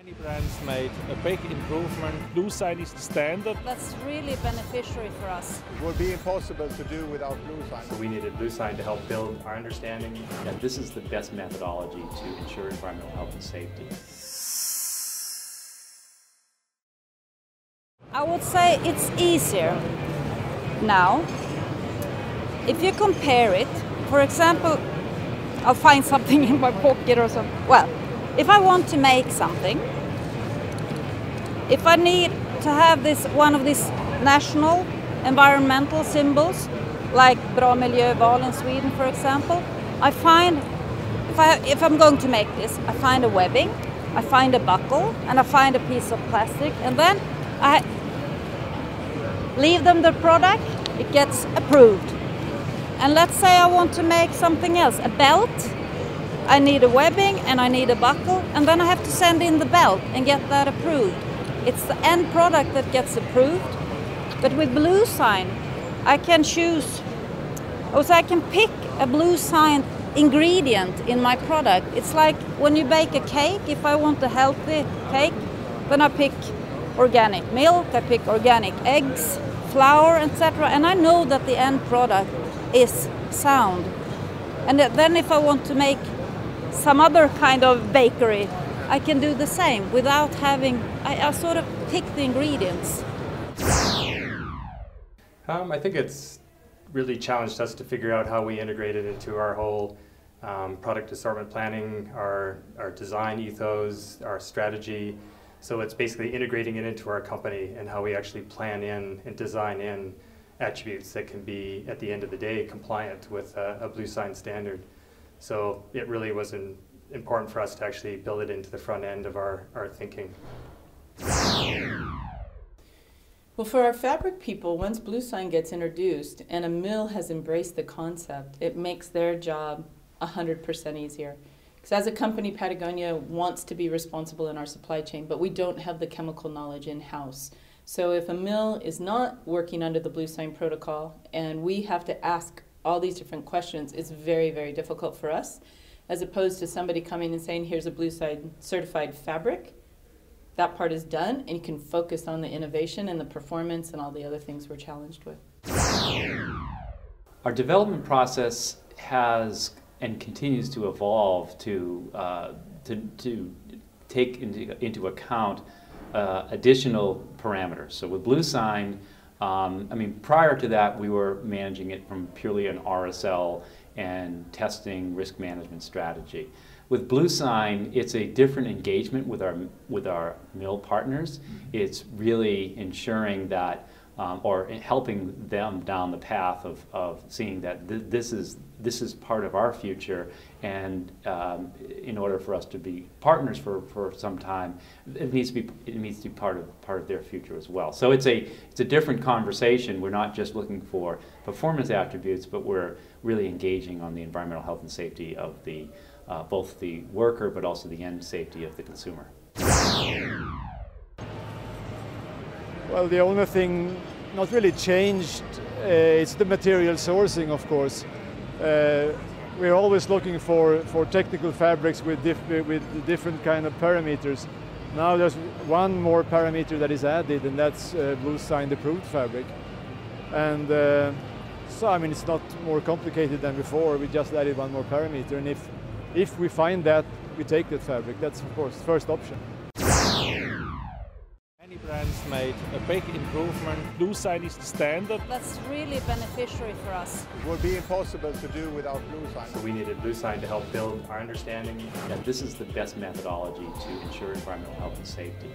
Many brands made a big improvement. bluesign is the standard. That's really beneficiary for us. It would be impossible to do without bluesign. So we needed bluesign to help build our understanding that this is the best methodology to ensure environmental health and safety. I would say it's easier now. If you compare it, for example, I'll find something in my pocket or something. Well, if I want to make something, if I need to have one of these national environmental symbols, like Bra Miljöval in Sweden, for example, I find, if I'm going to make this, I find a webbing, I find a buckle, and I find a piece of plastic, and then I leave them the product, it gets approved. And let's say I want to make something else, a belt. I need a webbing and I need a buckle, and then I have to send in the belt and get that approved. It's the end product that gets approved. But with bluesign, I can choose, also I can pick a bluesign ingredient in my product. It's like when you bake a cake, if I want a healthy cake, then I pick organic milk, I pick organic eggs, flour, etc. And I know that the end product is sound. And then if I want to make some other kind of bakery, I can do the same without having, I sort of pick the ingredients. I think it's really challenged us to figure out how we integrate it into our whole product assortment planning, our design ethos, our strategy. So it's basically integrating it into our company and how we actually plan in and design in attributes that can be, at the end of the day, compliant with a bluesign standard. So it really was important for us to actually build it into the front end of our thinking. Well, for our fabric people, once bluesign gets introduced and a mill has embraced the concept, it makes their job 100% easier. Because as a company, Patagonia wants to be responsible in our supply chain, but we don't have the chemical knowledge in-house. So if a mill is not working under the bluesign protocol and we have to ask all these different questions, it's very, very difficult for us, as opposed to somebody coming and saying, here's a bluesign certified fabric. That part is done, and you can focus on the innovation and the performance and all the other things we're challenged with. Our development process has and continues to evolve to take into account additional parameters. So with bluesign, prior to that, we were managing it from purely an RSL and testing risk management strategy. With bluesign, it's a different engagement with our mill partners. It's really ensuring that, or helping them down the path of seeing that this is part of our future, and in order for us to be partners for some time, it needs to be part of their future as well. So it's a different conversation. We're not just looking for performance attributes, but we're really engaging on the environmental health and safety of the both the worker, but also the end safety of the consumer. Well, the only thing not really changed is the material sourcing, of course. We're always looking for technical fabrics with different kind of parameters. Now there's one more parameter that is added, and that's bluesign approved fabric. And so it's not more complicated than before. We just added one more parameter, and if we find that, we take that fabric. That's of course the first option. Many brands made a big improvement. bluesign is the standard. That's really beneficiary for us. It would be impossible to do without bluesign. So we needed bluesign to help build our understanding that this is the best methodology to ensure environmental health and safety.